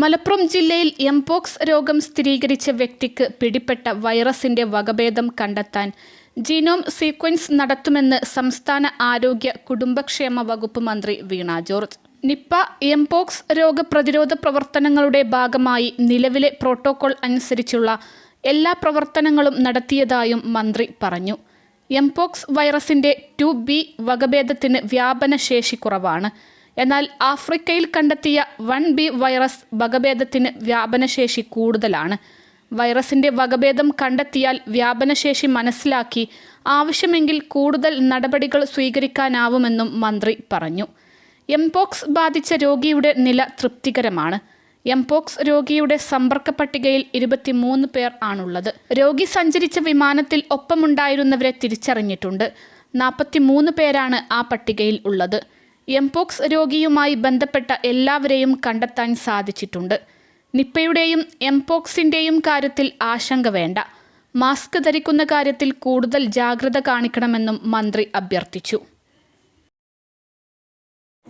മലപ്പുറം ജില്ലയിൽ എംപോക്സ് രോഗം സ്ഥിരീകരിച്ച വ്യക്തിക്ക് പിടിപെട്ട വൈറസിന്റെ വകഭേദം കണ്ടെത്താൻ ജീനോം സീക്വൻസ് നടത്തുമെന്ന് സംസ്ഥാന ആരോഗ്യ കുടുംബക്ഷേമ വകുപ്പ് മന്ത്രി വീണ ജോർജ്. നിപ്പ, എംപോക്സ് രോഗപ്രതിരോധ പ്രവർത്തനങ്ങളുടെ ഭാഗമായി നിലവിലെ പ്രോട്ടോകോൾ അനുസരിച്ചുള്ള എല്ലാ പ്രവർത്തനങ്ങളും നടത്തിയതായും മന്ത്രി പറഞ്ഞു. എംപോക്സ് വൈറസിന്റെ 2B വകഭേദത്തിന് വ്യാപനശേഷി കുറവാണ്. എന്നാൽ ആഫ്രിക്കയിൽ കണ്ടെത്തിയ 1B വൈറസ് വകഭേദത്തിന് വ്യാപനശേഷി കൂടുതലാണ്. വൈറസിന്റെ വകഭേദം കണ്ടെത്തിയാൽ വ്യാപനശേഷി മനസ്സിലാക്കി ആവശ്യമെങ്കിൽ കൂടുതൽ നടപടികൾ സ്വീകരിക്കാനാവുമെന്നും മന്ത്രി പറഞ്ഞു. എംപോക്സ് ബാധിച്ച രോഗിയുടെ നില തൃപ്തികരമാണ്. എംപോക്സ് രോഗിയുടെ സമ്പർക്ക പട്ടികയിൽ 23 പേർ ആണുള്ളത്. രോഗി സഞ്ചരിച്ച വിമാനത്തിൽ ഒപ്പമുണ്ടായിരുന്നവരെ തിരിച്ചറിഞ്ഞിട്ടുണ്ട്. 43 പേരാണ് ആ പട്ടികയിൽ ഉള്ളത്. എംപോക്സ് രോഗിയുമായി ബന്ധപ്പെട്ട എല്ലാവരെയും കണ്ടെത്താൻ സാധിച്ചിട്ടുണ്ട്. നിപ്പയുടെയും എംപോക്സിൻ്റെയും കാര്യത്തിൽ ആശങ്ക വേണ്ട. മാസ്ക് ധരിക്കുന്ന കാര്യത്തിൽ കൂടുതൽ ജാഗ്രത കാണിക്കണമെന്നും മന്ത്രി അഭ്യർത്ഥിച്ചു.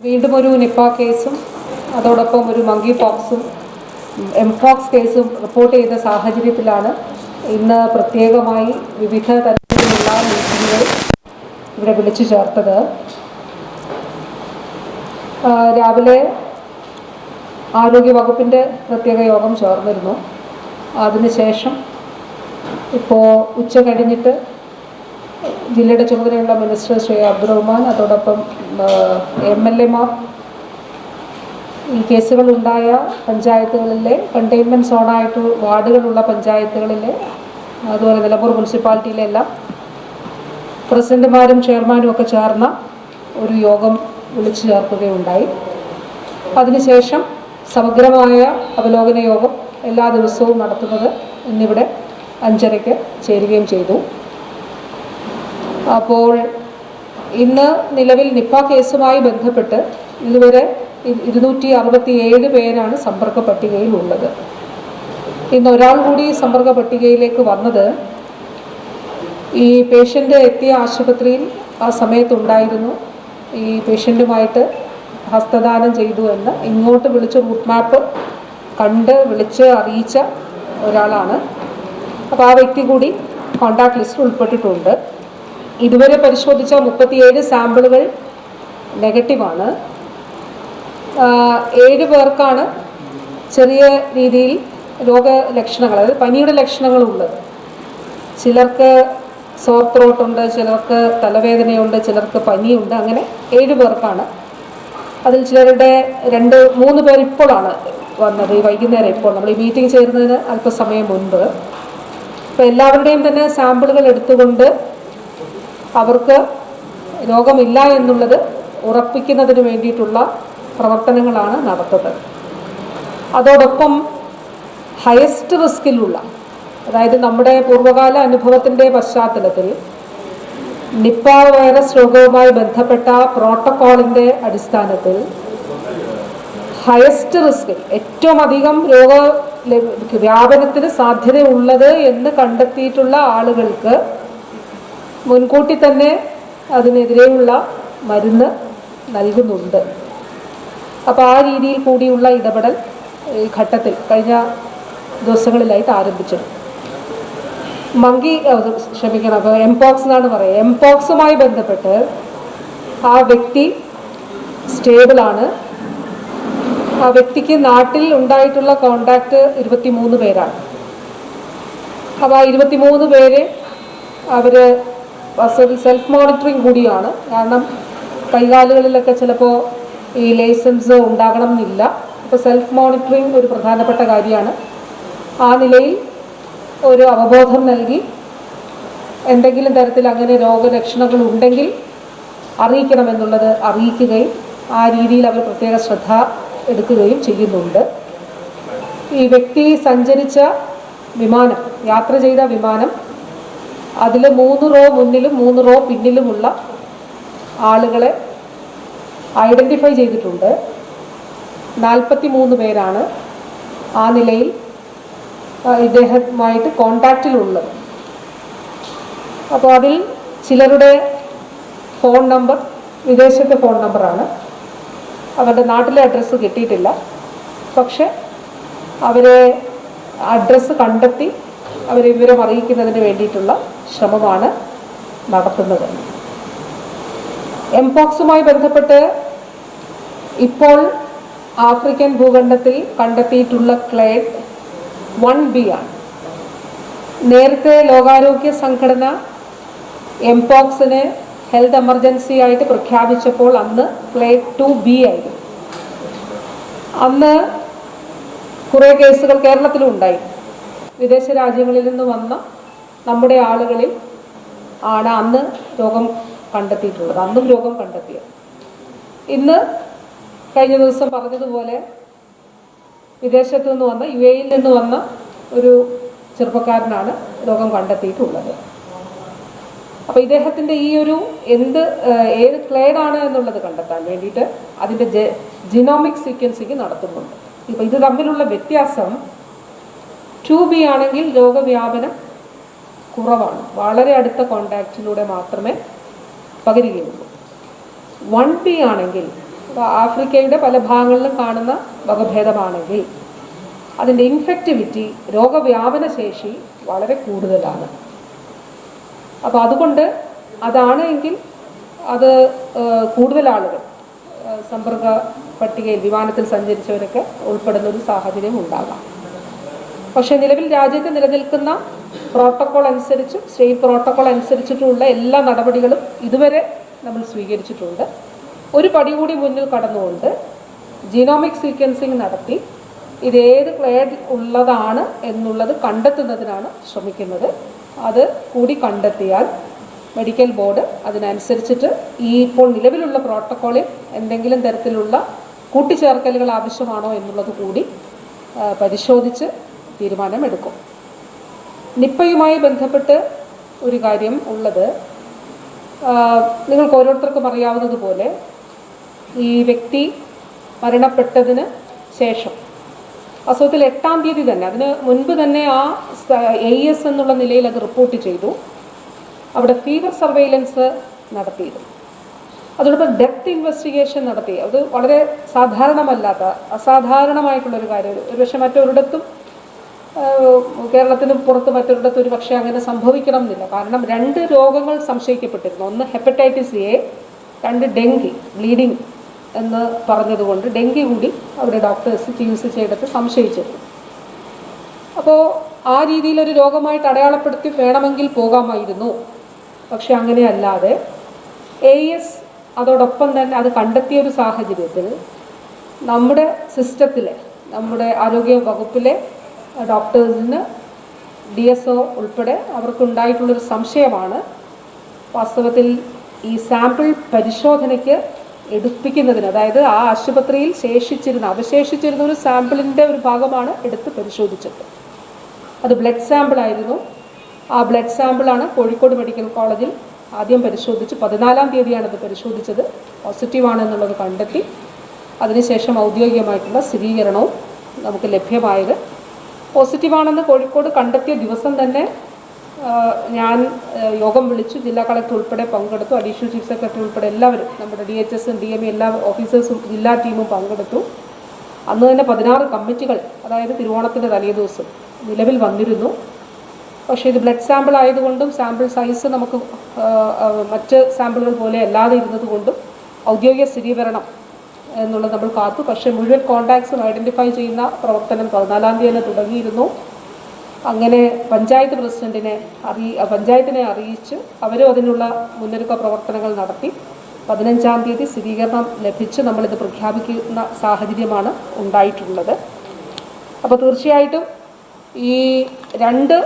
വീണ്ടും ഒരു നിപ്പ കേസും അതോടൊപ്പം ഒരു മങ്കി പോക്സും എംപോക്സ് കേസും റിപ്പോർട്ട് ചെയ്ത സാഹചര്യത്തിലാണ് ഇന്ന് പ്രത്യേകമായി വിവിധ തരത്തിലുള്ള മീറ്റിങ്ങുകൾ ഇവിടെ വിളിച്ചു ചേർത്തത്. രാവിലെ ആരോഗ്യവകുപ്പിൻ്റെ പ്രത്യേക യോഗം ചേർന്നിരുന്നു. അതിനുശേഷം ഇപ്പോൾ ഉച്ച കഴിഞ്ഞിട്ട് ജില്ലയുടെ ചുമതലയുള്ള മിനിസ്റ്റർ ശ്രീ അബ്ദുറഹ്മാൻ, അതോടൊപ്പം MLA മാർ, ഈ കേസുകളുണ്ടായ പഞ്ചായത്തുകളിലെ കണ്ടെയ്ൻമെൻറ്റ് സോണായിട്ട് വാർഡുകളുള്ള പഞ്ചായത്തുകളിലെ, അതുപോലെ നിലമ്പൂർ മുനിസിപ്പാലിറ്റിയിലെ എല്ലാം പ്രസിഡന്റുമാരും ചെയർമാനും ഒക്കെ ചേർന്ന ഒരു യോഗം വിളിച്ചു ചേർക്കുകയുണ്ടായി. അതിനുശേഷം സമഗ്രമായ അവലോകന യോഗം എല്ലാ ദിവസവും നടത്തുന്നത് ഇന്നിവിടെ 5:30 ചേരുകയും ചെയ്തു. അപ്പോൾ ഇന്ന് നിലവിൽ നിപ്പ കേസുമായി ബന്ധപ്പെട്ട് ഇതുവരെ 267 പേരാണ് സമ്പർക്ക പട്ടികയിൽ ഉള്ളത്. ഇന്ന് ഒരാൾ കൂടി സമ്പർക്ക പട്ടികയിലേക്ക് വന്നത് ഈ പേഷ്യൻ്റ് എത്തിയ ആശുപത്രിയിൽ ആ സമയത്തുണ്ടായിരുന്നു. ഈ പേഷ്യൻറ്റുമായിട്ട് ഹസ്തദാനം ചെയ്തു എന്ന് ഇങ്ങോട്ട് വിളിച്ച് റൂട്ട് മാപ്പ് കണ്ട് വിളിച്ച് അറിയിച്ച ഒരാളാണ്. അപ്പോൾ ആ വ്യക്തി കൂടി കോൺടാക്ട് ലിസ്റ്റിൽ ഉൾപ്പെട്ടിട്ടുണ്ട്. ഇതുവരെ പരിശോധിച്ച 37 സാമ്പിളുകൾ നെഗറ്റീവാണ്. 7 പേർക്കാണ് ചെറിയ രീതിയിൽ രോഗലക്ഷണങ്ങൾ, അതായത് പനിയുടെ ലക്ഷണങ്ങളുള്ളത്. ചിലർക്ക് സോർ ത്രോട്ടുണ്ട്, ചിലർക്ക് തലവേദനയുണ്ട്, ചിലർക്ക് പനിയുണ്ട്. അങ്ങനെ 7 പേർക്കാണ്. അതിൽ ചിലരുടെ 2-3 പേർ ഇപ്പോഴാണ് വന്നത്, ഈ വൈകുന്നേരം. ഇപ്പോൾ നമ്മൾ ഈ മീറ്റിംഗ് ചേരുന്നതിന് അല്പസമയം മുൻപ്. അപ്പോൾ എല്ലാവരുടെയും തന്നെ സാമ്പിളുകൾ എടുത്തുകൊണ്ട് അവർക്ക് രോഗമില്ല എന്നുള്ളത് ഉറപ്പിക്കുന്നതിന് വേണ്ടിയിട്ടുള്ള പ്രവർത്തനങ്ങളാണ് നടത്തുന്നത്. അതോടൊപ്പം ഹയസ്റ്റ് റിസ്കിലുള്ള, അതായത് നമ്മുടെ പൂർവ്വകാല അനുഭവത്തിൻ്റെ പശ്ചാത്തലത്തിൽ നിപ്പ വൈറസ് രോഗവുമായി ബന്ധപ്പെട്ട പ്രോട്ടോക്കോളിൻ്റെ അടിസ്ഥാനത്തിൽ ഹയസ്റ്റ് റിസ്കിൽ ഏറ്റവും അധികം വ്യാപനത്തിന് സാധ്യതയുള്ളത് എന്ന് കണ്ടെത്തിയിട്ടുള്ള ആളുകൾക്ക് മുൻകൂട്ടി തന്നെ അതിനെതിരെയുള്ള മരുന്ന് നൽകുന്നുണ്ട്. അപ്പോൾ ആ രീതിയിൽ കൂടിയുള്ള ഇടപെടൽ ഈ ഘട്ടത്തിൽ കഴിഞ്ഞ ദിവസങ്ങളിലായിട്ട് ആരംഭിച്ചിട്ടുണ്ട്. എംപോക്സ് എന്നാണ് പറയുക. എംപോക്സുമായി ബന്ധപ്പെട്ട് ആ വ്യക്തി സ്റ്റേബിളാണ്. ആ വ്യക്തിക്ക് നാട്ടിൽ ഉണ്ടായിട്ടുള്ള കോണ്ടാക്റ്റ് 23 പേരാണ്. അപ്പോൾ ആ 23 പേര് അവർ സെൽഫ് മോണിറ്ററിങ് കൂടിയാണ്. കാരണം കൈകാലുകളിലൊക്കെ ചിലപ്പോൾ ഈ ലൈസൻസ് ഉണ്ടാകണം എന്നില്ല. അപ്പോൾ സെൽഫ് മോണിറ്ററിങ് ഒരു പ്രധാനപ്പെട്ട കാര്യമാണ്. ആ നിലയിൽ ഒരു അവബോധം നൽകി എന്തെങ്കിലും തരത്തിൽ അങ്ങനെ രോഗലക്ഷണങ്ങൾ ഉണ്ടെങ്കിൽ അറിയിക്കണമെന്നുള്ളത് അറിയിക്കുകയും ആ രീതിയിൽ അവർ പ്രത്യേക ശ്രദ്ധ എടുക്കുകയും ചെയ്യുന്നുണ്ട്. ഈ വ്യക്തി സഞ്ചരിച്ച വിമാനം, യാത്ര ചെയ്ത വിമാനം, അതിൽ 3 റോ മുന്നിലും 3 റോ പിന്നിലുമുള്ള ആളുകളെ ഐഡൻറ്റിഫൈ ചെയ്തിട്ടുണ്ട്. 43 പേരാണ് ആ നിലയിൽ ഇദ്ദേഹവുമായിട്ട് കോണ്ടാക്റ്റിലുള്ളത്. അപ്പോൾ അതിൽ ചിലരുടെ ഫോൺ നമ്പർ വിദേശത്തെ ഫോൺ നമ്പറാണ്. അവരുടെ നാട്ടിലെ അഡ്രസ്സ് കിട്ടിയിട്ടില്ല. പക്ഷെ അവരെ അഡ്രസ്സ് കണ്ടെത്തി അവരെ വിവരം അറിയിക്കുന്നതിന് വേണ്ടിയിട്ടുള്ള ശ്രമമാണ് നടത്തുന്നത്. എംപോക്സുമായി ബന്ധപ്പെട്ട് ഇപ്പോൾ ആഫ്രിക്കൻ ഭൂഖണ്ഡത്തിൽ കണ്ടെത്തിയിട്ടുള്ള ക്ലേഡ് 1B ആണ്. നേരത്തെ ലോകാരോഗ്യ സംഘടന എംപോക്സിനെ ഹെൽത്ത് എമർജൻസി ആയിട്ട് പ്രഖ്യാപിച്ചപ്പോൾ അന്ന് ക്ലേഡ് 2B ആയിരുന്നു. അന്ന് കുറേ കേസുകൾ കേരളത്തിലും ഉണ്ടായി. വിദേശ രാജ്യങ്ങളിൽ നിന്ന് വന്ന നമ്മുടെ ആളുകളിൽ ആണ് അന്ന് രോഗം കണ്ടെത്തിയിട്ടുള്ളത്. അന്നും രോഗം കണ്ടെത്തിയത്. ഇന്ന് കഴിഞ്ഞ ദിവസം പറഞ്ഞതുപോലെ വിദേശത്തു നിന്ന് വന്ന UAE നിന്ന് വന്ന ഒരു ചെറുപ്പക്കാരനാണ് രോഗം കണ്ടെത്തിയിട്ടുള്ളത്. അപ്പോൾ ഇദ്ദേഹത്തിൻ്റെ ഈ ഒരു ഏത് ക്ലേഡാണ് എന്നുള്ളത് കണ്ടെത്താൻ വേണ്ടിയിട്ട് അതിൻ്റെ ജിനോമിക് സീക്വൻസിങ് നടത്തുന്നുണ്ട്. ഇപ്പോൾ ഇത് തമ്മിലുള്ള വ്യത്യാസം 2B ആണെങ്കിൽ രോഗവ്യാപനം കുറവാണ്, വളരെ അടുത്ത കോണ്ടാക്റ്റിലൂടെ മാത്രമേ പകരുകയുള്ളൂ. 1B ആണെങ്കിൽ ആഫ്രിക്കയുടെ പല ഭാഗങ്ങളിലും കാണുന്ന വകഭേദമാണെങ്കിൽ അതിൻ്റെ ഇൻഫെക്റ്റിവിറ്റി, രോഗവ്യാപന ശേഷി വളരെ കൂടുതലാണ്. അപ്പോൾ അതുകൊണ്ട് അതാണ് എങ്കിൽ അത് കൂടുതൽ ആളുകൾ സമ്പർക്ക പട്ടികയിൽ വിമാനത്തിൽ സഞ്ചരിച്ചവരൊക്കെ ഉൾപ്പെടുന്ന ഒരു സാഹചര്യം ഉണ്ടാകാം. പക്ഷേ നിലവിൽ രാജ്യത്ത് നിലനിൽക്കുന്ന പ്രോട്ടോക്കോൾ അനുസരിച്ചും സ്റ്റേറ്റ് പ്രോട്ടോക്കോൾ അനുസരിച്ചിട്ടുള്ള എല്ലാ നടപടികളും ഇതുവരെ നമ്മൾ സ്വീകരിച്ചിട്ടുണ്ട്. ഒരു പടി കൂടി മുന്നിൽ കടന്നുകൊണ്ട് ജീനോമിക് സീക്വൻസിങ് നടത്തി ഇതേത് ക്ലേഡ് ഉള്ളതാണ് എന്നുള്ളത് കണ്ടെത്തുന്നതിനാണ് ശ്രമിക്കുന്നത്. അത് കൂടി കണ്ടെത്തിയാൽ മെഡിക്കൽ ബോർഡ് അതിനനുസരിച്ചിട്ട് ഈ ഇപ്പോൾ നിലവിലുള്ള പ്രോട്ടോക്കോളിൽ എന്തെങ്കിലും തരത്തിലുള്ള കൂട്ടിച്ചേർക്കലുകൾ ആവശ്യമാണോ എന്നുള്ളത് കൂടി പരിശോധിച്ച് തീരുമാനമെടുക്കും. നിപ്പയുമായി ബന്ധപ്പെട്ട് ഒരു കാര്യം ഉള്ളത്, നിങ്ങൾക്ക് ഓരോരുത്തർക്കും അറിയാവുന്നതുപോലെ ഈ വ്യക്തി മരണപ്പെട്ടതിന് ശേഷം അസുഖത്തിൽ 8-ാം തീയതി തന്നെ, അതിന് മുൻപ് തന്നെ ആ AES എന്നുള്ള നിലയിൽ അത് റിപ്പോർട്ട് ചെയ്തു. അവിടെ ഫീവർ സർവെയിലൻസ് നടത്തിയിരുന്നു. അതോടൊപ്പം ഡെത്ത് ഇൻവെസ്റ്റിഗേഷൻ നടത്തി. അത് വളരെ സാധാരണമല്ലാത്ത അസാധാരണമായിട്ടുള്ളൊരു കാര്യം. ഒരു പക്ഷേ മറ്റൊരിടത്തും കേരളത്തിന് പുറത്ത് മറ്റൊരിടത്തും ഒരു പക്ഷേ അങ്ങനെ സംഭവിക്കണം എന്നില്ല. കാരണം 2 രോഗങ്ങൾ സംശയിക്കപ്പെട്ടിരുന്നു. ഒന്ന് ഹെപ്പറ്റൈറ്റിസ് A, 2 ഡെങ്കി, ബ്ലീഡിങ് എന്ന് പറഞ്ഞതുകൊണ്ട് ഡെങ്കി കൂടി അവിടെ ഡോക്ടേഴ്സ് ചികിത്സിച്ചെടുത്ത് സംശയിച്ചിരുന്നു. അപ്പോൾ ആ രീതിയിലൊരു രോഗമായിട്ട് അടയാളപ്പെടുത്തി വേണമെങ്കിൽ പോകാമായിരുന്നു. പക്ഷെ അങ്ങനെയല്ലാതെ AES അതോടൊപ്പം തന്നെ അത് കണ്ടെത്തിയ ഒരു സാഹചര്യത്തിൽ നമ്മുടെ സിസ്റ്റത്തിലെ, നമ്മുടെ ആരോഗ്യ വകുപ്പിലെ ഡോക്ടേഴ്സിന് DSO ഉൾപ്പെടെ അവർക്കുണ്ടായിട്ടുള്ളൊരു സംശയമാണ് വാസ്തവത്തിൽ ഈ സാമ്പിൾ പരിശോധനയ്ക്ക് എടുപ്പിക്കുന്നതിന്. അതായത് ആ ആശുപത്രിയിൽ അവശേഷിച്ചിരുന്ന ഒരു സാമ്പിളിൻ്റെ ഒരു ഭാഗമാണ് എടുത്ത് പരിശോധിച്ചത്. അത് ബ്ലഡ് സാമ്പിൾ ആയിരുന്നു. ആ ബ്ലഡ് സാമ്പിളാണ് കോഴിക്കോട് മെഡിക്കൽ കോളേജിൽ ആദ്യം പരിശോധിച്ച് 14-ാം തീയതിയാണ് അത് പരിശോധിച്ചത്. പോസിറ്റീവാണെന്നുള്ളത് കണ്ടെത്തി. അതിനുശേഷം ഔദ്യോഗികമായിട്ടുള്ള സ്ഥിരീകരണവും നമുക്ക് ലഭ്യമായത്. പോസിറ്റീവാണെന്ന് കോഴിക്കോട് കണ്ടെത്തിയ ദിവസം തന്നെ ഞാൻ യോഗം വിളിച്ചു. ജില്ലാ കളക്ടർ ഉൾപ്പെടെ പങ്കെടുത്തു. അഡീഷണൽ ചീഫ് സെക്രട്ടറി ഉൾപ്പെടെ എല്ലാവരും, നമ്മുടെ DHSും DME എല്ലാ ഓഫീസേഴ്സും ജില്ലാ ടീമും പങ്കെടുത്തു. അന്ന് തന്നെ 16 കമ്മിറ്റികൾ, അതായത് തിരുവോണത്തിൻ്റെ തലേ ദിവസം നിലവിൽ വന്നിരുന്നു. പക്ഷേ ഇത് ബ്ലഡ് സാമ്പിൾ ആയതുകൊണ്ടും സാമ്പിൾ സൈസ് നമുക്ക് മറ്റ് സാമ്പിളുകൾ പോലെ അല്ലാതെ ഇരുന്നതുകൊണ്ടും ഔദ്യോഗിക സ്ഥിരീകരണം എന്നുള്ളത് നമ്മൾ കാത്തു. പക്ഷേ മുഴുവൻ കോൺടാക്ട്സും ഐഡൻറ്റിഫൈ ചെയ്യുന്ന പ്രവർത്തനം 14-ാം തീയതി തന്നെ തുടങ്ങിയിരുന്നു. അങ്ങനെ പഞ്ചായത്ത് പ്രസിഡന്റിനെ പഞ്ചായത്തിനെ അറിയിച്ച് അവരും അതിനുള്ള മുന്നൊരുക്ക പ്രവർത്തനങ്ങൾ നടത്തി. 15-ാം തീയതി സ്ഥിരീകരണം ലഭിച്ച് നമ്മളിത് പ്രഖ്യാപിക്കുന്ന സാഹചര്യമാണ് ഉണ്ടായിട്ടുള്ളത്. അപ്പോൾ തീർച്ചയായിട്ടും ഈ 2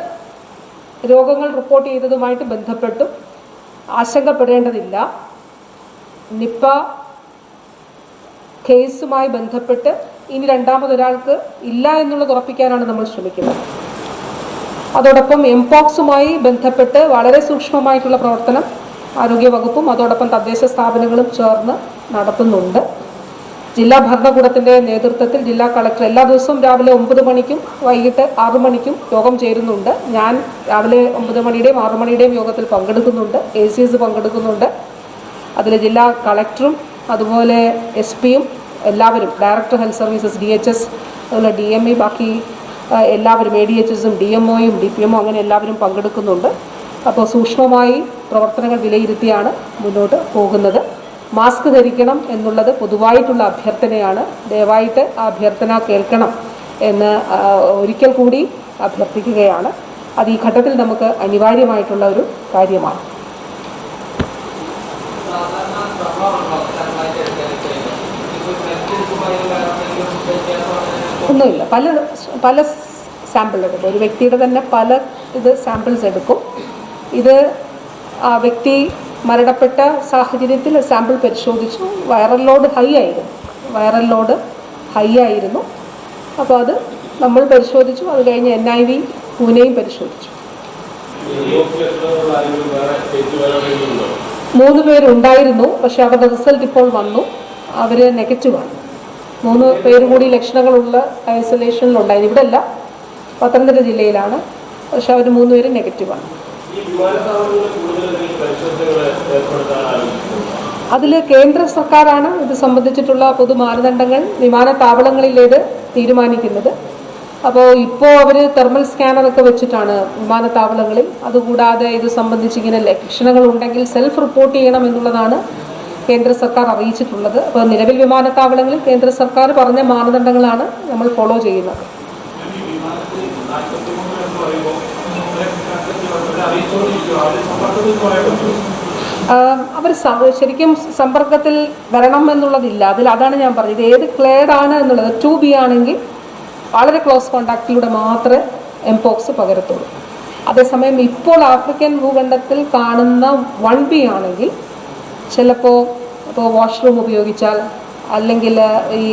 രോഗങ്ങൾ റിപ്പോർട്ട് ചെയ്തതുമായിട്ട് ബന്ധപ്പെട്ടും ആശങ്കപ്പെടേണ്ടതില്ല. നിപ്പ കേസുമായി ബന്ധപ്പെട്ട് ഇനി രണ്ടാമതൊരാൾക്ക് ഇല്ല എന്നുള്ളത് ഉറപ്പിക്കാനാണ് നമ്മൾ ശ്രമിക്കുന്നത്. അതോടൊപ്പം എംപോക്സുമായി ബന്ധപ്പെട്ട് വളരെ സൂക്ഷ്മമായിട്ടുള്ള പ്രവർത്തനം ആരോഗ്യവകുപ്പും അതോടൊപ്പം തദ്ദേശ സ്ഥാപനങ്ങളും ചേർന്ന് നടത്തുന്നുണ്ട്. ജില്ലാ ഭരണകൂടത്തിൻ്റെ നേതൃത്വത്തിൽ ജില്ലാ കളക്ടർ എല്ലാ ദിവസവും രാവിലെ 9 മണിക്കും വൈകിട്ട് 6 മണിക്കും യോഗം ചേരുന്നുണ്ട്. ഞാൻ രാവിലെ 9 മണിയുടെയും 6 മണിയുടെയും യോഗത്തിൽ പങ്കെടുക്കുന്നുണ്ട്. ACS പങ്കെടുക്കുന്നുണ്ട്. അതിൽ ജില്ലാ കളക്ടറും അതുപോലെ SP യും എല്ലാവരും, ഡയറക്ടർ ഹെൽത്ത് സർവീസസ്, DHS അതുപോലെ DME ബാക്കി എല്ലാവരും ADHSും DMOയും DPMO അങ്ങനെ എല്ലാവരും പങ്കെടുക്കുന്നുണ്ട്. അപ്പോൾ സൂക്ഷ്മമായി പ്രവർത്തനങ്ങൾ വിലയിരുത്തിയാണ് മുന്നോട്ട് പോകുന്നത്. മാസ്ക് ധരിക്കണം എന്നുള്ളത് പൊതുവായിട്ടുള്ള അഭ്യർത്ഥനയാണ്. ദയവായിട്ട് ആ അഭ്യർത്ഥന കേൾക്കണം എന്ന് ഒരിക്കൽ കൂടി അഭ്യർത്ഥിക്കുകയാണ്. അത് ഈ ഘട്ടത്തിൽ നമുക്ക് അനിവാര്യമായിട്ടുള്ള ഒരു കാര്യമാണ്. ഒന്നുമില്ല, പല സാമ്പിൾ എടുക്കും. ഒരു വ്യക്തിയുടെ തന്നെ പല സാമ്പിൾസ് എടുക്കും. ഇത് ആ വ്യക്തി മരണപ്പെട്ട സാഹചര്യത്തിൽ സാമ്പിൾ പരിശോധിച്ചു. വൈറൽ ലോഡ് ഹൈ ആയിരുന്നു. അപ്പോൾ അത് നമ്മൾ പരിശോധിച്ചു. അത് കഴിഞ്ഞ് NIV പൂനെയും പരിശോധിച്ചു. 3 പേരുണ്ടായിരുന്നു. പക്ഷെ അവരുടെ റിസൾട്ട് ഇപ്പോൾ വന്നു. അവർ നെഗറ്റീവാണ്. 3 പേര് കൂടി ലക്ഷണങ്ങളുള്ള ഐസൊലേഷനിലുണ്ടായിരുന്നു. ഇവിടെ അല്ല, പത്തനംതിട്ട ജില്ലയിലാണ്. പക്ഷെ അവർ 3 പേര് നെഗറ്റീവാണ്. അതിൽ കേന്ദ്ര സർക്കാരാണ് ഇത് സംബന്ധിച്ചിട്ടുള്ള പൊതു മാനദണ്ഡങ്ങൾ വിമാനത്താവളങ്ങളിലേത് തീരുമാനിക്കുന്നത്. അപ്പോൾ ഇപ്പോൾ അവർ തെർമൽ സ്കാനറൊക്കെ വെച്ചിട്ടാണ് വിമാനത്താവളങ്ങളിൽ. അതുകൂടാതെ ഇത് സംബന്ധിച്ച് ഇങ്ങനെ ലക്ഷണങ്ങൾ ഉണ്ടെങ്കിൽ സെൽഫ് റിപ്പോർട്ട് ചെയ്യണം എന്നുള്ളതാണ് കേന്ദ്ര സർക്കാർ അറിയിച്ചിട്ടുള്ളത്. അപ്പോൾ നിലവിൽ വിമാനത്താവളങ്ങളിൽ കേന്ദ്ര സർക്കാർ പറഞ്ഞ മാനദണ്ഡങ്ങളാണ് നമ്മൾ ഫോളോ ചെയ്യുന്നത്. അവർ ശരിക്കും സമ്പർക്കത്തിൽ വരണം എന്നുള്ളതില്ല. അതാണ് ഞാൻ പറഞ്ഞത്. ഏത് ക്ലേഡാണ് എന്നുള്ളത് 2B ആണെങ്കിൽ വളരെ ക്ലോസ് കോണ്ടാക്റ്റിലൂടെ മാത്രമേ എംപോക്സ് പകരത്തുള്ളൂ. അതേസമയം ഇപ്പോൾ ആഫ്രിക്കൻ ഭൂഖണ്ഡത്തിൽ കാണുന്ന 1B ആണെങ്കിൽ ചിലപ്പോൾ വാഷ്റൂം ഉപയോഗിച്ചാൽ, അല്ലെങ്കിൽ ഈ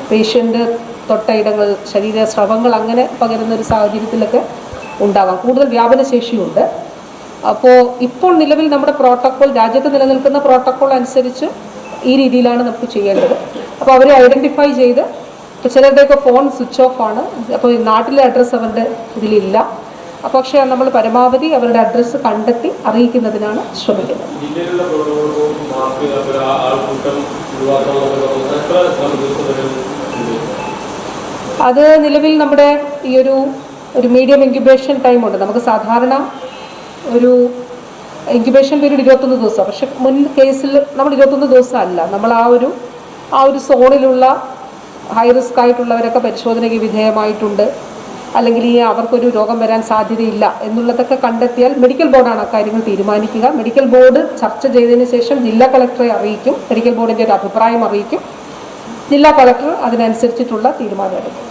പേഷ്യൻ്റ് തൊട്ടയിടങ്ങൾ ശരീരസ്രവങ്ങൾ അങ്ങനെ പകരുന്നൊരു സാഹചര്യത്തിലൊക്കെ ഉണ്ടാവാം. കൂടുതൽ വ്യാപനശേഷിയുണ്ട്. അപ്പോൾ ഇപ്പോൾ നിലവിൽ നമ്മുടെ പ്രോട്ടോക്കോൾ, രാജ്യത്ത് നിലനിൽക്കുന്ന പ്രോട്ടോക്കോൾ അനുസരിച്ച് ഈ രീതിയിലാണ് നമുക്ക് ചെയ്യേണ്ടത്. അപ്പോൾ അവരെ ഐഡൻറ്റിഫൈ ചെയ്ത്, ഇപ്പോൾ ചിലരുടെയൊക്കെ ഫോൺ സ്വിച്ച് ഓഫ് ആണ്. അപ്പോൾ നാട്ടിലെ അഡ്രസ്സ് അവരുടെ ഇതിലില്ല. പക്ഷേ നമ്മൾ പരമാവധി അവരുടെ അഡ്രസ്സ് കണ്ടെത്തി അറിയിക്കുന്നതിനാണ് ശ്രമിക്കുന്നത്. അത് നിലവിൽ നമ്മുടെ ഈ ഒരു മീഡിയം ഇൻക്യുബേഷൻ ടൈമുണ്ട്. നമുക്ക് സാധാരണ ഒരു ഇൻക്യുബേഷൻ പീരീഡ് 21 ദിവസം. പക്ഷെ മുൻ കേസിൽ നമ്മൾ 21 ദിവസം അല്ല, നമ്മൾ ആ ഒരു സോണിലുള്ള ഹൈ റിസ്ക് ആയിട്ടുള്ളവരൊക്കെ പരിശോധനയ്ക്ക് വിധേയമായിട്ടുണ്ട്, അല്ലെങ്കിൽ അവർക്കൊരു രോഗം വരാൻ സാധ്യതയില്ല എന്നുള്ളതൊക്കെ കണ്ടെത്തിയാൽ മെഡിക്കൽ ബോർഡാണ് അക്കാര്യങ്ങൾ തീരുമാനിക്കുക. മെഡിക്കൽ ബോർഡ് ചർച്ച ചെയ്തതിന് ശേഷം ജില്ലാ കളക്ടറെ അറിയിക്കും. മെഡിക്കൽ ബോർഡിൻ്റെ ഒരു അഭിപ്രായം അറിയിക്കും. ജില്ലാ കളക്ടർ അതിനനുസരിച്ചിട്ടുള്ള തീരുമാനം എടുക്കും.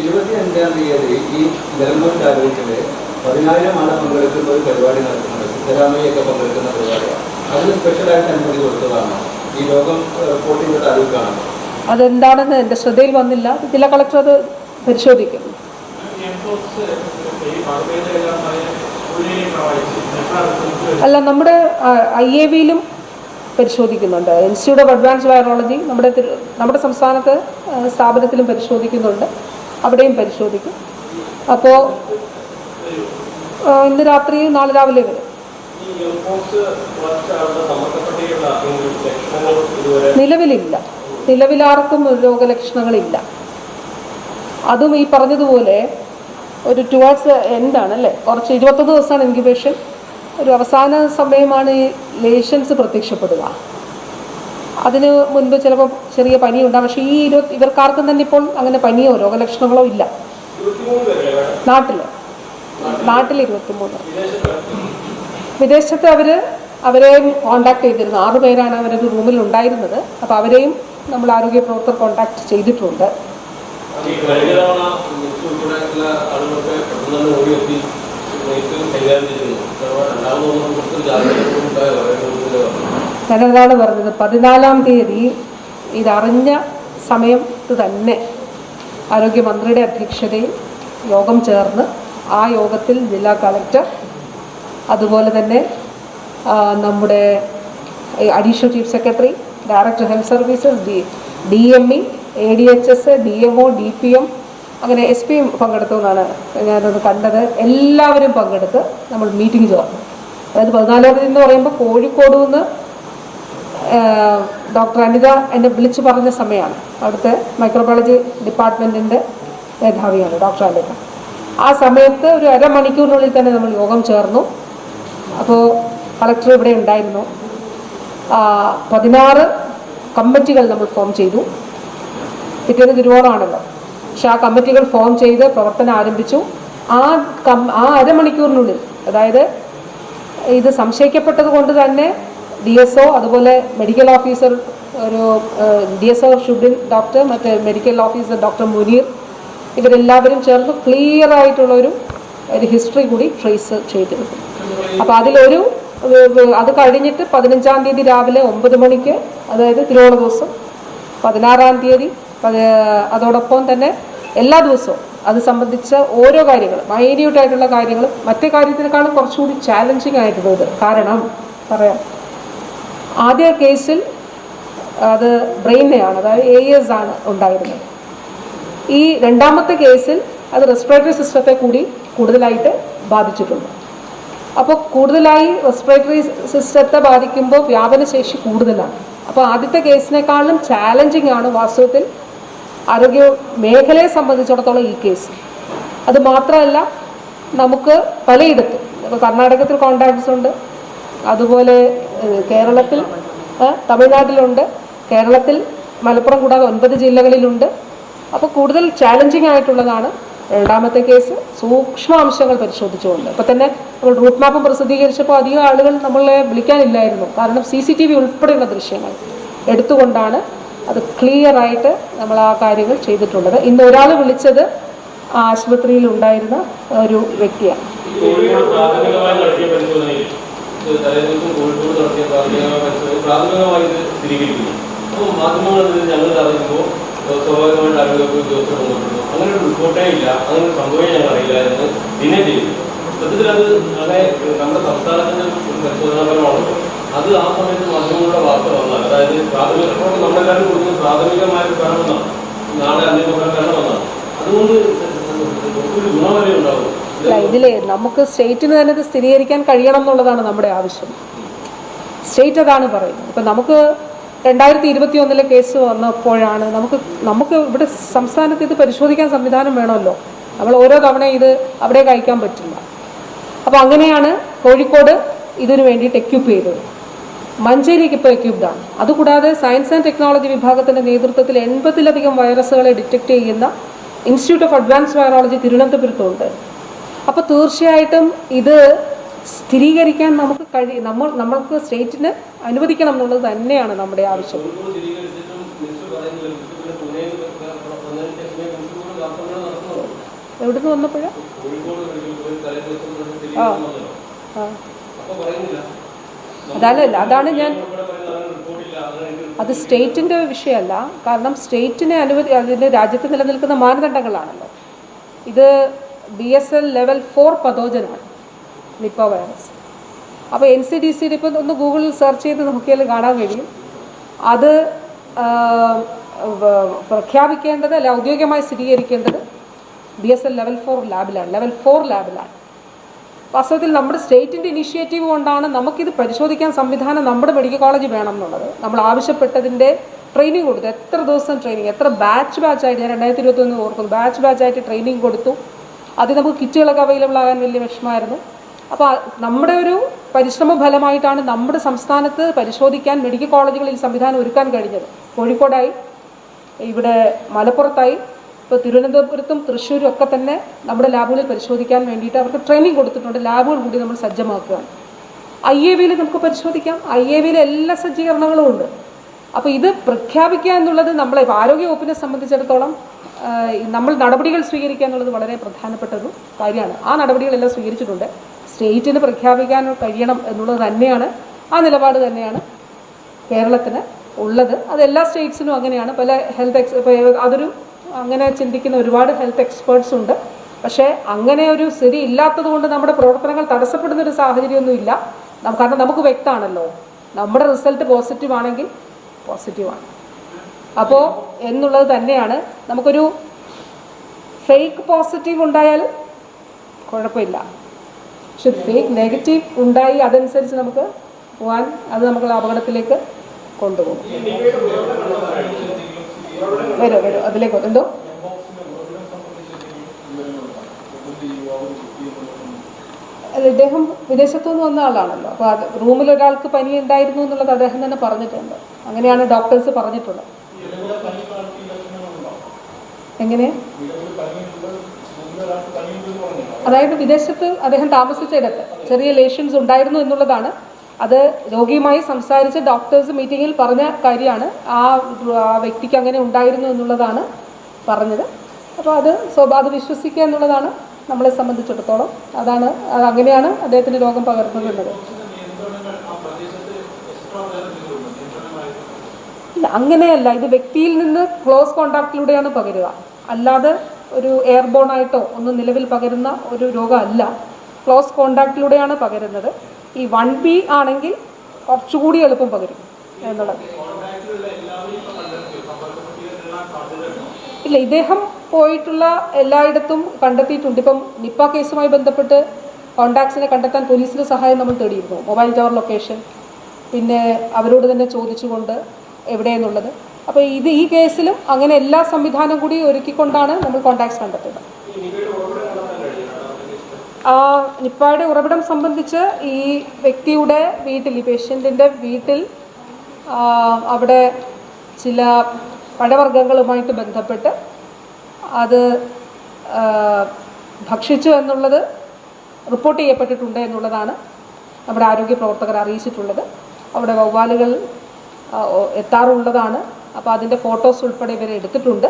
25-ാം തീയതി ഈ നിലമ്പൂർ താലൂക്കില് 10,000 ആളെ പങ്കെടുക്കുന്ന ഒരു പരിപാടി നടത്തുന്നത്. സിദ്ധരാമയ്യൊക്കെ പങ്കെടുക്കുന്ന പരിപാടിയാണ്. അതിന് സ്പെഷ്യലായിട്ട് അനുമതി കൊടുത്തതാണ്. ഈ രോഗം റിപ്പോർട്ട് ചെയ്ത താലൂക്കാണ്. അതെന്താണെന്ന് എൻ്റെ ശ്രദ്ധയിൽ വന്നില്ല. ജില്ലാ കളക്ടർ അത് പരിശോധിക്കും. അല്ല, നമ്മുടെ IAVയിലും പരിശോധിക്കുന്നുണ്ട്. ഇൻസ്റ്റിറ്റ്യൂട്ട് ഓഫ് അഡ്വാൻസ്ഡ് വൈറോളജി നമ്മുടെ സംസ്ഥാനത്ത് സ്ഥാപനത്തിലും പരിശോധിക്കുന്നുണ്ട്. അവിടെയും പരിശോധിക്കും. അപ്പോൾ ഇന്ന് രാത്രി നാളെ രാവിലെ വരും. നിലവിലാർക്കും രോഗലക്ഷണങ്ങളില്ല. അതും ഈ പറഞ്ഞതുപോലെ ഒരു ടുവേർഡ്സ് എൻഡാണല്ലേ, കുറച്ച് 21 ദിവസമാണ് ഇൻക്യുബേഷൻ. ഒരു അവസാന സമയമാണ് ഈ ലേഷൻസ് പ്രത്യക്ഷപ്പെടുക. അതിന് മുൻപ് ചിലപ്പോൾ ചെറിയ പനി ഉണ്ടാകും. പക്ഷേ ഇവർക്കാർക്കും തന്നെ ഇപ്പോൾ അങ്ങനെ പനിയോ രോഗലക്ഷണങ്ങളോ ഇല്ല. നാട്ടിൽ 23. വിദേശത്ത് അവരെയും കോണ്ടാക്ട് ചെയ്തിരുന്നു. 6 പേരാണ് അവരൊരു റൂമിൽ ഉണ്ടായിരുന്നത്. അപ്പോൾ അവരെയും നമ്മൾ ആരോഗ്യ പ്രവർത്തകർ കോണ്ടാക്ട് ചെയ്തിട്ടുണ്ട്. ഞാനതാണ് പറഞ്ഞത്. 14-ാം തീയതി ഇതറിഞ്ഞ സമയത്ത് തന്നെ ആരോഗ്യമന്ത്രിയുടെ അധ്യക്ഷതയിൽ യോഗം ചേർന്ന് ആ യോഗത്തിൽ ജില്ലാ കളക്ടർ, അതുപോലെ തന്നെ നമ്മുടെ additional chief secretary, director health services, DME, ADHS, DMO, DPM, അങ്ങനെ SP പങ്കെടുത്തു എന്നാണ് ഞാനത് കണ്ടത്. എല്ലാവരും പങ്കെടുത്ത് നമ്മൾ മീറ്റിംഗ് ചേർന്നു. അതായത് 14-ാം തീയതി എന്ന് പറയുമ്പോൾ കോഴിക്കോട് നിന്ന് ഡോക്ടർ അനിത എന്നെ വിളിച്ചു പറഞ്ഞ സമയമാണ്. അവിടുത്തെ മൈക്രോബയോളജി ഡിപ്പാർട്ട്മെൻറ്റിൻ്റെ മേധാവിയാണ് ഡോക്ടർ അനിത. ആ സമയത്ത് ഒരു അരമണിക്കൂറിനുള്ളിൽ തന്നെ നമ്മൾ യോഗം ചേർന്നു. അപ്പോൾ കളക്ടർ ഇവിടെ ഉണ്ടായിരുന്നു. 16 കമ്മിറ്റികൾ നമ്മൾ ഫോം ചെയ്തു. പിറ്റേന്ന് തിരുവോണമാണല്ലോ. പക്ഷെ ആ കമ്മിറ്റികൾ ഫോം ചെയ്ത് പ്രവർത്തനം ആരംഭിച്ചു. ആ അരമണിക്കൂറിനുള്ളിൽ, അതായത് ഇത് സംശയിക്കപ്പെട്ടത് കൊണ്ട് തന്നെ DSO, അതുപോലെ മെഡിക്കൽ ഓഫീസർ, ഒരു DSO ഷുബിൻ ഡോക്ടർ, മറ്റേ മെഡിക്കൽ ഓഫീസർ ഡോക്ടർ മുനീർ, ഇവരെല്ലാവരും ചേർന്ന് ക്ലിയർ ആയിട്ടുള്ളൊരു ഹിസ്റ്ററി കൂടി ട്രേസ് ചെയ്തെടുക്കും. അപ്പോൾ അത് കഴിഞ്ഞിട്ട് 15-ാം തീയതി രാവിലെ 9 മണിക്ക്, അതായത് തിരുവോണ ദിവസം, 16-ാം തീയതി, അതോടൊപ്പം തന്നെ എല്ലാ ദിവസവും അത് സംബന്ധിച്ച ഓരോ കാര്യങ്ങളും, മൈന്യൂട്ടായിട്ടുള്ള കാര്യങ്ങളും മറ്റേ കാര്യത്തിനേക്കാളും കുറച്ചുകൂടി ചാലഞ്ചിങ് ആയിട്ടുള്ളത്. കാരണം പറയാം, ആദ്യ കേസിൽ അത് ബ്രെയിനെയാണ്, അതായത് AS ആണ് ഉണ്ടായിരുന്നത്. ഈ രണ്ടാമത്തെ കേസിൽ അത് റെസ്പിറേറ്ററി സിസ്റ്റത്തെ കൂടി കൂടുതലായിട്ട് ബാധിച്ചിട്ടുണ്ട്. അപ്പോൾ കൂടുതലായി റെസ്പിറേറ്ററി സിസ്റ്റത്തെ ബാധിക്കുമ്പോൾ വ്യാപനശേഷി കൂടുതലാണ്. അപ്പോൾ ആദ്യത്തെ കേസിനേക്കാളും ചാലഞ്ചിങ് ആണ് വാസ്തവത്തിൽ ആരോഗ്യ മേഖലയെ സംബന്ധിച്ചിടത്തോളം ഈ കേസ്. അത് മാത്രമല്ല, നമുക്ക് പലയിടത്തും, ഇപ്പോൾ കർണാടകത്തിൽ കോൺടാക്ട്സ് ഉണ്ട്, അതുപോലെ കേരളത്തിൽ, തമിഴ്നാട്ടിലുണ്ട്, കേരളത്തിൽ മലപ്പുറം കൂടാതെ 9 ജില്ലകളിലുണ്ട്. അപ്പോൾ കൂടുതൽ ചാലഞ്ചിങ് ആയിട്ടുള്ളതാണ് രണ്ടാമത്തെ കേസ്, സൂക്ഷ്മാംശങ്ങൾ പരിശോധിച്ചുകൊണ്ട്. ഇപ്പോൾ തന്നെ നമ്മൾ റൂട്ട് മാപ്പ് പ്രസിദ്ധീകരിച്ചപ്പോൾ അധികം ആളുകൾ നമ്മളെ വിളിക്കാനില്ലായിരുന്നു. കാരണം CCTV ഉൾപ്പെടെയുള്ള ദൃശ്യങ്ങൾ എടുത്തുകൊണ്ടാണ് അത് ക്ലിയർ ആയിട്ട് നമ്മൾ ആ കാര്യങ്ങൾ ചെയ്തിട്ടുള്ളത്. ഇന്ന് ഒരാൾ വിളിച്ചത് ആശുപത്രിയിൽ ഉണ്ടായിരുന്ന ഒരു വ്യക്തിയാണ്. സ്വാഭാവികമായിട്ട് ആളുകൾക്ക് ഉദ്യോഗസ്ഥർ വന്നിട്ടുണ്ടോ, അങ്ങനെ ഒരു റിപ്പോർട്ടേ ഇല്ല, അങ്ങനെ സംഭവം ഞങ്ങൾ അറിയില്ല എന്ന് പിന്നെ ചെയ്തു. സത്യത്തിൽ അത് അങ്ങനെ നമ്മുടെ സംസ്ഥാനത്തിൻ്റെ പരിശോധനാ ഫലമാണല്ലോ. അത് ആ സമയത്ത് മാധ്യമങ്ങളുടെ വാർത്ത വന്നാൽ, അതായത് പ്രാഥമിക റിപ്പോർട്ട് നമ്മളെല്ലാവരും കൊടുക്കുന്നത് പ്രാഥമികമായിട്ട് വേണമെന്നാണ്, നാളെ അന്തിമഫലം വേണമെന്നാണ്. അതുകൊണ്ട് ഒരു ഗുണവരെ ഉണ്ടാവും. ഇതിലെ നമുക്ക് സ്റ്റേറ്റിന് തന്നെ ഇത് സ്ഥിരീകരിക്കാൻ കഴിയണം എന്നുള്ളതാണ് നമ്മുടെ ആവശ്യം. സ്റ്റേറ്റ് അതാണ് പറയുന്നത്. ഇപ്പം നമുക്ക് 2021 കേസ് വന്നപ്പോഴാണ് നമുക്ക് ഇവിടെ സംസ്ഥാനത്ത് ഇത് പരിശോധിക്കാൻ സംവിധാനം വേണമല്ലോ. നമ്മൾ ഓരോ തവണ ഇത് അവിടേക്ക് അയക്കാൻ പറ്റില്ല. അപ്പോൾ അങ്ങനെയാണ് കോഴിക്കോട് ഇതിനു വേണ്ടിയിട്ട് എക്യൂപ്പ് ചെയ്തത്. മഞ്ചേരിക്ക് ഇപ്പോൾ എക്യൂപ്ഡാണ്. അതുകൂടാതെ സയൻസ് ആൻഡ് ടെക്നോളജി വിഭാഗത്തിൻ്റെ നേതൃത്വത്തിൽ 80-ലധികം വൈറസുകളെ ഡിറ്റക്ട് ചെയ്യുന്ന ഇൻസ്റ്റിറ്റ്യൂട്ട് ഓഫ് അഡ്വാൻസ് വൈറോളജി തിരുവനന്തപുരത്തുണ്ട്. അപ്പോൾ തീർച്ചയായിട്ടും ഇത് സ്ഥിരീകരിക്കാൻ നമ്മൾക്ക് സ്റ്റേറ്റിന് അനുവദിക്കണം എന്നുള്ളത് തന്നെയാണ് നമ്മുടെ ആവശ്യം. എവിടുന്ന് വന്നപ്പോഴാ അതാണ് ഞാൻ, അത് സ്റ്റേറ്റിൻ്റെ വിഷയമല്ല. കാരണം സ്റ്റേറ്റിനെ അതിന് രാജ്യത്ത് നിലനിൽക്കുന്ന മാനദണ്ഡങ്ങളാണല്ലോ. ഇത് BSL ലെവൽ 4 പതോജനാണ് നിപ്പ വൈറസ്. അപ്പോൾ NCDCയുടെ ഇപ്പോൾ ഒന്ന് ഗൂഗിളിൽ സെർച്ച് ചെയ്ത് നോക്കിയാൽ കാണാൻ കഴിയും. അത് പ്രഖ്യാപിക്കേണ്ടത്, അല്ല ഔദ്യോഗികമായി സ്ഥിരീകരിക്കേണ്ടത് BSL ലെവൽ 4 ലാബിലാണ്. വാസ്തവത്തിൽ നമ്മുടെ സ്റ്റേറ്റിൻ്റെ ഇനിഷ്യേറ്റീവ് കൊണ്ടാണ് നമുക്കിത് പരിശോധിക്കാൻ സംവിധാനം നമ്മുടെ മെഡിക്കൽ കോളേജ് വേണം എന്നുള്ളത്. നമ്മൾ ആവശ്യപ്പെട്ടതിൻ്റെ ട്രെയിനിങ് കൊടുത്തു. എത്ര ദിവസം ട്രെയിനിങ്, എത്ര ബാച്ചായിട്ട്, ഞാൻ 2021 ഓർക്കുന്നു, ബാച്ചായിട്ട് ട്രെയിനിങ് കൊടുത്തു. അത് നമുക്ക് കിറ്റുകളൊക്കെ അവൈലബിൾ ആകാൻ വലിയ വിഷമമായിരുന്നു. അപ്പോൾ നമ്മുടെ ഒരു പരിശ്രമ ഫലമായിട്ടാണ് നമ്മുടെ സംസ്ഥാനത്ത് പരിശോധിക്കാൻ മെഡിക്കൽ കോളേജുകളിൽ സംവിധാനം ഒരുക്കാൻ കഴിഞ്ഞത്. കോഴിക്കോടായി, ഇവിടെ മലപ്പുറത്തായി, ഇപ്പോൾ തിരുവനന്തപുരത്തും തൃശ്ശൂരും ഒക്കെ തന്നെ നമ്മുടെ ലാബുകളിൽ പരിശോധിക്കാൻ വേണ്ടിയിട്ട് അവർക്ക് ട്രെയിനിങ് കൊടുത്തിട്ടുണ്ട്. ലാബുകൾ കൂടി നമ്മൾ സജ്ജമാക്കുകയാണ്. IAVയിൽ നമുക്ക് പരിശോധിക്കാം. IAVയിൽ എല്ലാ സജ്ജീകരണങ്ങളും ഉണ്ട്. അപ്പോൾ ഇത് പ്രഖ്യാപിക്കുക എന്നുള്ളത് നമ്മളെ ആരോഗ്യ വകുപ്പിനെ സംബന്ധിച്ചിടത്തോളം നമ്മൾ നടപടികൾ സ്വീകരിക്കുക എന്നുള്ളത് വളരെ പ്രധാനപ്പെട്ട ഒരു കാര്യമാണ്. ആ നടപടികളെല്ലാം സ്വീകരിച്ചിട്ടുണ്ട്. സ്റ്റേറ്റിന് പ്രഖ്യാപിക്കാൻ കഴിയണം എന്നുള്ളത് തന്നെയാണ്, ആ നിലപാട് തന്നെയാണ് കേരളത്തിന് ഉള്ളത്. അത് എല്ലാ സ്റ്റേറ്റ്സിനും അങ്ങനെയാണ്. പല അതൊരു അങ്ങനെ ചിന്തിക്കുന്ന ഒരുപാട് ഹെൽത്ത് എക്സ്പേർട്സ് ഉണ്ട്. പക്ഷേ അങ്ങനെ ഒരു സ്ഥിതി ഇല്ലാത്തത് കൊണ്ട് നമ്മുടെ പ്രവർത്തനങ്ങൾ തടസ്സപ്പെടുന്നൊരു സാഹചര്യമൊന്നുമില്ല. കാരണം നമുക്ക് വ്യക്തമാണല്ലോ, നമ്മുടെ റിസൾട്ട് പോസിറ്റീവ് ആണെങ്കിൽ പോസിറ്റീവാണ്. അപ്പോൾ എന്നുള്ളത് തന്നെയാണ്. നമുക്കൊരു ഫേക്ക് പോസിറ്റീവ് ഉണ്ടായാൽ കുഴപ്പമില്ല, പക്ഷെ ഫേക്ക് നെഗറ്റീവ് ഉണ്ടായി അതനുസരിച്ച് നമുക്ക് പോകാൻ, അത് നമുക്ക് അപകടത്തിലേക്ക് കൊണ്ടുപോകും. വരും അതിലേക്ക് എന്തോ അല്ല, ഇദ്ദേഹം വിദേശത്തു നിന്ന് വന്ന ആളാണല്ലോ. അപ്പോൾ അത് റൂമിൽ ഒരാൾക്ക് പനി ഉണ്ടായിരുന്നു എന്നുള്ളത് അദ്ദേഹം തന്നെ പറഞ്ഞിട്ടുണ്ട്. അങ്ങനെയാണ് ഡോക്ടേഴ്സ് പറഞ്ഞിട്ടുള്ളത്. എങ്ങനെ? അതായത് വിദേശത്ത് അദ്ദേഹം താമസിച്ചിടത്ത് ചെറിയ ലേഷൻസ് ഉണ്ടായിരുന്നു എന്നുള്ളതാണ്. അത് രോഗിയുമായി സംസാരിച്ച് ഡോക്ടേഴ്സ് മീറ്റിങ്ങിൽ പറഞ്ഞ കാര്യമാണ്. ആ വ്യക്തിക്ക് അങ്ങനെ ഉണ്ടായിരുന്നു എന്നുള്ളതാണ് പറഞ്ഞത്. അപ്പോൾ അത് വിശ്വസിക്കുക എന്നുള്ളതാണ് നമ്മളെ സംബന്ധിച്ചിടത്തോളം. അങ്ങനെയാണ് അദ്ദേഹത്തിന് രോഗം പകർന്നത്. ഇല്ല, അങ്ങനെയല്ല. ഇത് വ്യക്തിയിൽ നിന്ന് ക്ലോസ് കോണ്ടാക്റ്റിലൂടെയാണ് പകരുക. അല്ലാതെ ഒരു എയർബോൺ ആയിട്ടോ ഒന്നും നിലവിൽ പകരുന്ന ഒരു രോഗമല്ല. ക്ലോസ് കോണ്ടാക്റ്റിലൂടെയാണ് പകരുന്നത്. ഈ 1B ആണെങ്കിൽ കുറച്ചുകൂടി എളുപ്പം പകരും എന്നുള്ളത്. ഇല്ല, ഇദ്ദേഹം പോയിട്ടുള്ള എല്ലായിടത്തും കണ്ടെത്തിയിട്ടുണ്ട്. ഇപ്പം നിപ്പ കേസുമായി ബന്ധപ്പെട്ട് കോണ്ടാക്ട്സിനെ കണ്ടെത്താൻ പോലീസിൻ്റെ സഹായം നമ്മൾ തേടിയിരുന്നു. മൊബൈൽ ടവർ ലൊക്കേഷൻ, പിന്നെ അവരോട് തന്നെ ചോദിച്ചുകൊണ്ട് എവിടെയെന്നുള്ളത്. അപ്പോൾ ഈ കേസിലും അങ്ങനെ എല്ലാ സംവിധാനം കൂടി ഒരുക്കിക്കൊണ്ടാണ് നമ്മൾ കോണ്ടാക്ട്സ് കണ്ടെത്തുന്നത്. നിപ്പയുടെ ഉറവിടം സംബന്ധിച്ച് ഈ വ്യക്തിയുടെ വീട്ടിൽ, ഈ പേഷ്യൻറ്റിൻ്റെ വീട്ടിൽ അവിടെ ചില പഴവർഗ്ഗങ്ങളുമായിട്ട് ബന്ധപ്പെട്ട് അത് ഭക്ഷിച്ചു എന്നുള്ളത് റിപ്പോർട്ട് ചെയ്യപ്പെട്ടിട്ടുണ്ട് എന്നുള്ളതാണ് നമ്മുടെ ആരോഗ്യ പ്രവർത്തകർ അറിയിച്ചിട്ടുള്ളത്. അവിടെ വവ്വാലുകൾ എത്താറുള്ളതാണ്. അപ്പോൾ അതിൻ്റെ ഫോട്ടോസ് ഉൾപ്പെടെ ഇവരെ എടുത്തിട്ടുണ്ട്.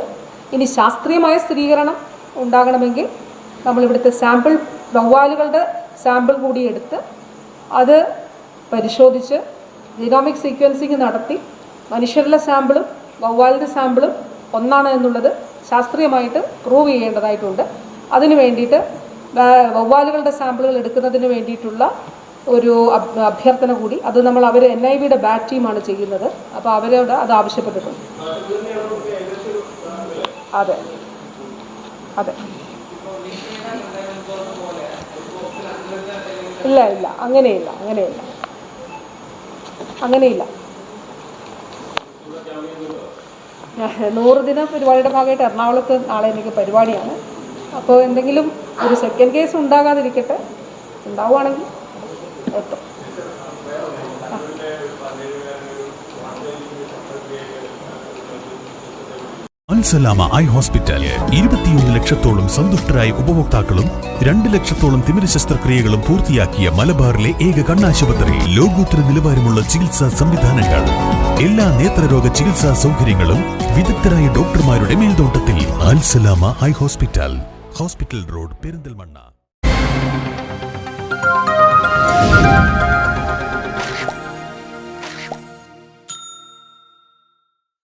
ഇനി ശാസ്ത്രീയമായ സ്ഥിരീകരണം ഉണ്ടാകണമെങ്കിൽ നമ്മളിവിടുത്തെ വവ്വാലുകളുടെ സാമ്പിൾ കൂടി എടുത്ത് അത് പരിശോധിച്ച് ജീനോമിക് സീക്വൻസിങ് നടത്തി മനുഷ്യരുടെ സാമ്പിളും വവ്വാലിൻ്റെ സാമ്പിളും ഒന്നാണ് എന്നുള്ളത് ശാസ്ത്രീയമായിട്ട് പ്രൂവ് ചെയ്യേണ്ടതായിട്ടുണ്ട്. അതിന് വേണ്ടിയിട്ട് വവ്വാലുകളുടെ സാമ്പിളുകൾ എടുക്കുന്നതിന് വേണ്ടിയിട്ടുള്ള ഒരു അഭ്യർത്ഥന കൂടി, അത് നമ്മൾ NIVയുടെ ബാറ്റ് ടീമാണ് ചെയ്യുന്നത്. അപ്പോൾ അവരോട് അത് ആവശ്യപ്പെട്ടിട്ടുണ്ട്. അതെ അതെ ഇല്ല അങ്ങനെയില്ല 100 ദിന പരിപാടിയുടെ ഭാഗമായിട്ട് എറണാകുളത്ത് നാളെ എനിക്ക് പരിപാടിയാണ്. അപ്പോൾ എന്തെങ്കിലും ഒരു സെക്കൻഡ് കേസ് ഉണ്ടാകാതിരിക്കട്ടെ, ഉണ്ടാവുകയാണെങ്കിൽ എത്തും. അൽസലാമ ഐ ഹോസ്പിറ്റൽ 21 ലക്ഷത്തോളം സന്തുഷ്ടരായ ഉപഭോക്താക്കളും 2 ലക്ഷത്തോളം തിമിര ശസ്ത്രക്രിയകളും പൂർത്തിയാക്കിയ മലബാറിലെ ഏക കണ്ണാശുപത്രി. ലോകോത്തര നിലവാരമുള്ള ചികിത്സാ സംവിധാനങ്ങൾ, എല്ലാ നേത്രരോഗ ചികിത്സാ സൗകര്യങ്ങളും വിദഗ്ധരായ ഡോക്ടർമാരുടെ മേൽനോട്ടത്തിൽ. Al Salama eye hospital, hospital road, Perinthalmanna.